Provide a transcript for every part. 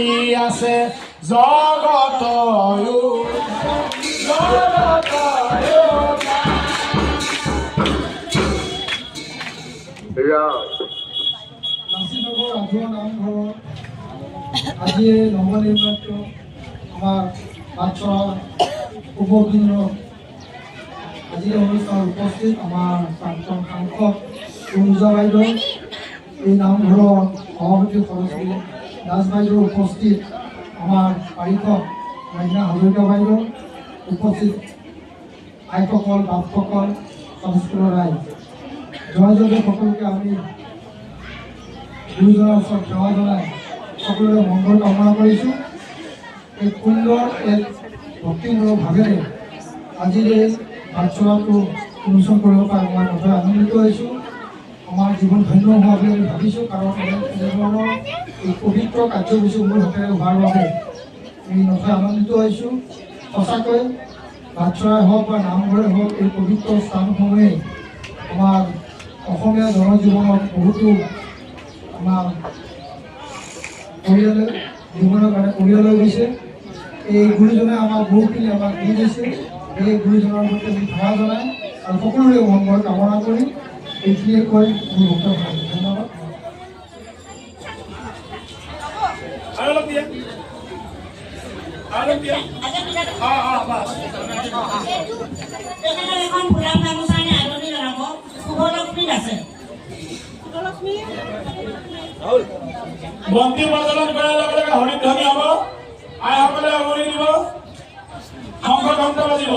কৰি আছে জগত নাচিনগৰ ৰাজহুৱা নামঘৰত আজি নৱনিৰ্বাচিত আমাৰ বাটচৰা উপকেন্দ্ৰ আজিৰ অনুষ্ঠানত উপস্থিত আমাৰ প্ৰাক্তন সাংসদ কুঞ্জা বাইদেউ, এই নামঘৰৰ সভাপতি সৰস্বতী দাস বাইদেউ উপস্থিত, আমাৰ পাৰিষদ ৰাজ্ঞা হাজৰিকা বাইদেউ উপস্থিত, আইসকল বাপসকল সংস্কৃতৰ ৰাইজ, জয় জয় সকলোকে আমি গুৰুজনৰ ওচৰত সেৱা জনাই সকলোৰে মংগল কামনা কৰিছোঁ। এই সুন্দৰ এক ভক্তিমূলক ভাৱেৰে আজিৰ এই বাটচৰাটো উন্মোচন কৰিব পাই মই নথৈ আনন্দিত হৈছোঁ। আমাৰ জীৱন ধন্য হোৱা বুলি আমি ভাবিছোঁ, কাৰণ এনেধৰণৰ এই পবিত্ৰ কাৰ্যসূচী মোৰ হাতেৰে হোৱাৰ বাবে আমি নথৈ আনন্দিত হৈছোঁ। সঁচাকৈ বাটচৰাই হওক বা নামঘৰে হওক, এই পবিত্ৰ স্থানসমূহে আমাৰ অসমীয়া জনজীৱনত বহুতো আমাৰ পৰিয়ালে জীৱনৰ কাৰণে পৰিয়ালৈ গৈছে। এই গুৰুজনে আমাক বহুখিনি আমাক দি দিছে। এই গুৰুজনৰ প্ৰতি আমি সেৱা জনাই আৰু সকলোৰে মংগল কামনা কৰি এইখিনিয়ে কৈ মোৰ বক্তব্য ধন্যবাদ। বন্তি প্ৰজ্বলন কৰাৰ লগে লগে হৰিধ্বনি হ'ব, আইসকলে উমনি দিব, শংখ ঘণ্ট বাজিব।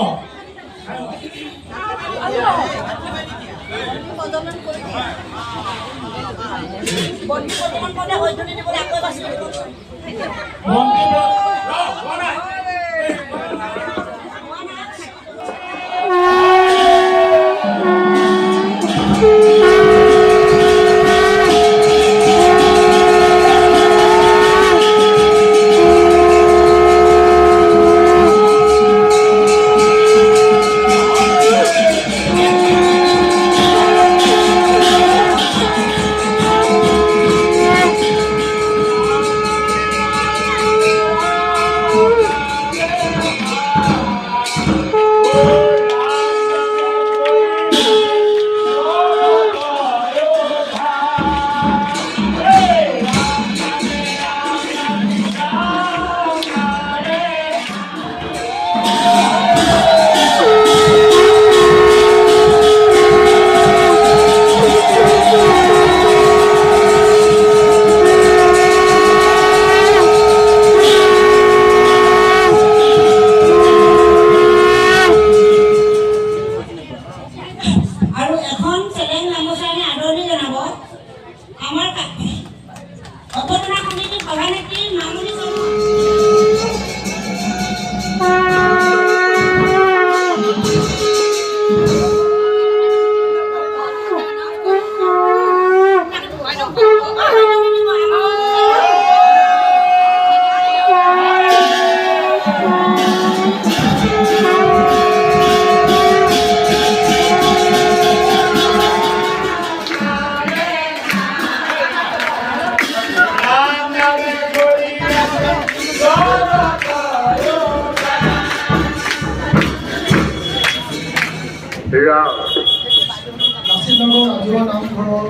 নাচিনগৰ ৰাজহুৱা নামঘৰৰ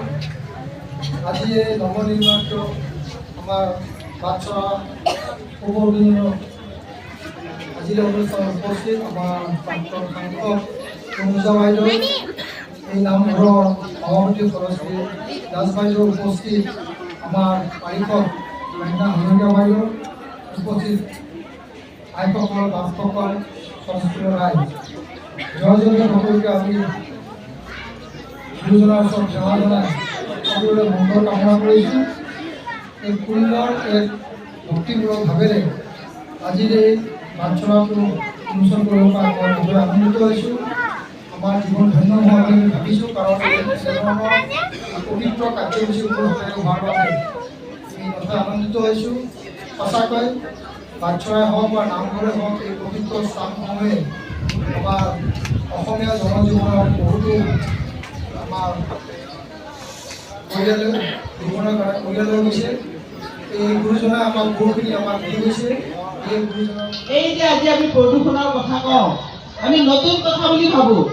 আজি নৱনিৰ্বাচিত আমাৰ বাটচৰা উপকেন্দ্ৰ আজিৰ অনুষ্ঠানত উপস্থিত আমাৰ প্ৰাক্তন সাংসদ কুঞ্জা বাইদেউ, এই নামঘৰৰ সভাপতি সৰস্বতী দাস বাইদেউ উপস্থিত, আমাৰ পাৰিষদ ৰাজ্ঞা হাজৰিকা বাইদেউ উপস্থিত, আইসকল বাপসকল সংস্কৃতৰ ৰাইজ, জয় জয় সকলোকে আমি গুৰুজনাৰ ওচৰত সেৱা জনাই সকলোৰে মংগল কামনা কৰিছোঁ। এই সুন্দৰ এক ভক্তিমূলক ভাৱেৰে আজিৰ এই বাটচৰাটো উন্মোচন কৰিব পাই মই নথৈ আনন্দিত হৈছোঁ। আমাৰ জীৱন ধন্য হোৱা বুলি আমি ভাবিছোঁ, কাৰণ এনেধৰণৰ পবিত্ৰ কাৰ্যসূচী মোৰ হাতেৰে হোৱাৰ বাবে আমি নথৈ আনন্দিত হৈছোঁ। সঁচাকৈ বাটচৰাই হওক বা নামঘৰে হওক, এই পবিত্ৰ স্থানসমূহে আমাৰ অসমীয়া জনজীৱনত বহুতো আমাৰ পৰিয়ালে জীৱনৰ কাৰণে পৰিয়ালৈ গৈছে। এই গুৰুজনাই আমাক বহুখিনি আমাক দি গৈছে। এই গুৰুজনাৰ এই যে আজি আমি প্ৰদূষণৰ কথা কওঁ, আমি নতুন কথা বুলি ভাবোঁ।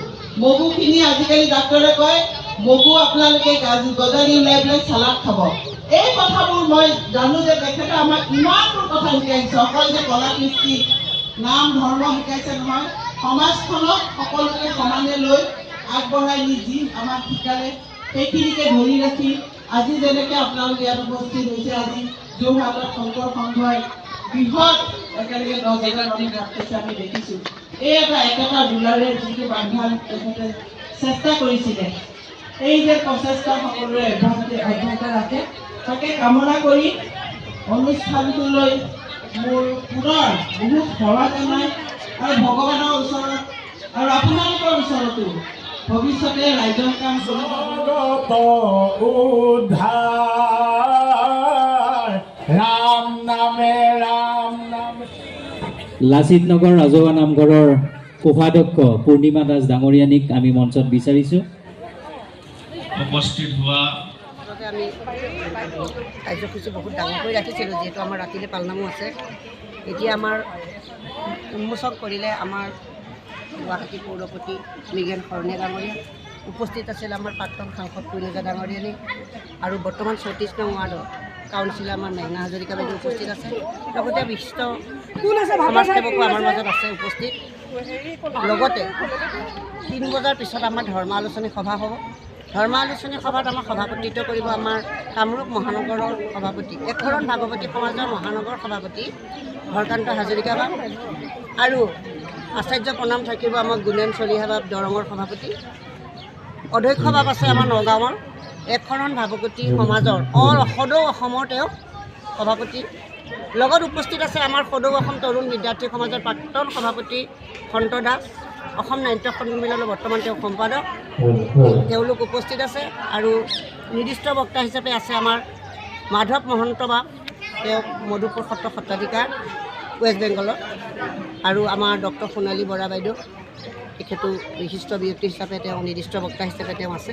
মগুখিনি আজিকালি ডাক্তৰে কয় মগু আপোনালোকে গজালি ওলাই পেলাই চালাড খাব। এই কথাবোৰ মই জানো যে তেখেতে আমাক ইমানবোৰ কথা শিকাইছে, অকল যে কলা কৃষ্টি নাম ধৰ্ম শিকাইছে নহয়, সমাজখনক সকলোকে সমানে লৈ আগবঢ়াই নি যি আমাক শিকালে সেইখিনিকে ধৰি ৰাখি আজি যেনেকৈ আপোনালোকে ইয়াত উপস্থিত হৈছে, আজি যোৰহাটত শংকৰ সংঘই বৃহৎ একেলগে 10,000 মানুহ গাঁত খাইছে আমি দেখিছোঁ। এই এটা একেটা দোলাৰে যিটো বান্ধা তেখেতে চেষ্টা কৰিছিলে, এই যে প্ৰচেষ্টা সকলোৰে অব্যাহত ৰাখে তাকে কামনা কৰি অনুষ্ঠানটোলৈ মোৰ পুনৰ বহুত সেৱা জনাই আৰু ভগৱানৰ ওচৰত আৰু আপোনালোকৰ ওচৰতো ভৱিষ্যতে ৰাইজৰ কাম ৰাম নামে ৰাম নামে। লাচিত নগৰ ৰাজহুৱা নামঘৰৰ কোষাধ্যক্ষ পূৰ্ণিমা দাস ডাঙৰীয়ানীক আমি মঞ্চত বিচাৰিছোঁ। উপস্থিত হোৱা আমি কাৰ্যসূচী বহুত ডাঙৰকৈ ৰাখিছিলোঁ, যিহেতু আমাৰ ৰাতিলৈ পালনামো আছে। এতিয়া আমাৰ উন্মোচন কৰিলে আমাৰ গুৱাহাটী পৌৰপতি মৃগেন শৰণীয়া ডাঙৰীয়া, উপস্থিত আছিল আমাৰ প্ৰাক্তন সাংসদ কুইনজা ডাঙৰীয়ানী আৰু বৰ্তমান 34 নং ৱাৰ্ডৰ কাউন্সিলৰ আমাৰ মেঘনা হাজৰিকা বাইদেউ উপস্থিত আছে। লগতে বিশিষ্ট সমাজসেৱকো আমাৰ মাজত আছে উপস্থিত। লগতে 3 বজাৰ পিছত আমাৰ ধৰ্ম আলোচনী সভা হ'ব। ধৰ্ম আলোচনী সভাত আমাৰ সভাপতিত্ব কৰিব আমাৰ কামৰূপ মহানগৰৰ সভাপতি একশৰণ ভাগৱতী সমাজৰ মহানগৰ সভাপতি হৰকান্ত হাজৰিকা বাপ, আৰু আচাৰ্য প্ৰণাম থাকিব আমাৰ গুণেন চলিহা বাপ দৰঙৰ সভাপতি। অধ্যক্ষ বাপ আছে আমাৰ নগাঁৱৰ একশৰণ ভাগৱতী সমাজৰ সদৌ অসমৰ তেওঁ সভাপতি। লগত উপস্থিত আছে আমাৰ সদৌ অসম তৰুণ বিদ্যাৰ্থী সমাজৰ প্ৰাক্তন সভাপতি সন্ত দাস, অসম নাট্য সন্মিলনৰ বৰ্তমান তেওঁ সম্পাদক, তেওঁলোক উপস্থিত আছে। আৰু নিৰ্দিষ্ট বক্তা হিচাপে আছে আমাৰ মাধৱ মহন্ত বাপ, তেওঁ মধুপুৰ সত্ৰ সত্ৰাধিকাৰ ৱেষ্ট বেংগলত, আৰু আমাৰ ডক্টৰ সোণালী বৰা বাইদেউ, তেখেতো বিশিষ্ট ব্যক্তি হিচাপে তেওঁ নিৰ্দিষ্ট বক্তা হিচাপে তেওঁ আছে।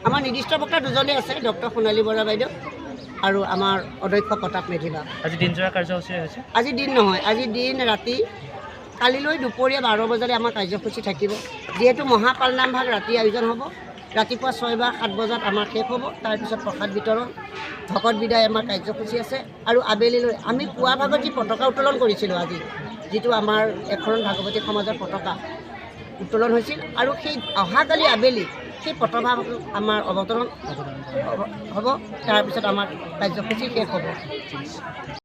আমাৰ নিৰ্দিষ্ট বক্তা দুজনেই আছে, ডক্টৰ সোণালী বৰা বাইদেউ আৰু আমাৰ অধ্যক্ষ প্ৰতাপ মেধিবা। আজি দিনজোৰা কাৰ্যসূচী হৈছে? আজি দিন নহয়, আজি দিন ৰাতি। কালিলৈ দুপৰীয়া 12 বজালৈ আমাৰ কাৰ্যসূচী থাকিব। যিহেতু মহাপালনাম ভাগ ৰাতি আয়োজন হ'ব, ৰাতিপুৱা 6 বা 7 বজাত আমাৰ শেষ হ'ব। তাৰপিছত প্ৰসাদ বিতৰণ, ভকত বিদায় আমাৰ কাৰ্যসূচী আছে। আৰু আবেলিলৈ আমি পুৱা ভাগত যি পতাকা উত্তোলন কৰিছিলোঁ, আজি যিটো আমাৰ একশৰণ ভাগৱতী সমাজৰ পতাকা উত্তোলন হৈছিল, আৰু সেই অহাকালি আবেলি সেই পতাকা আমাৰ অৱতৰণ হ'ব। তাৰপিছত আমাৰ কাৰ্যসূচী শেষ হ'ব।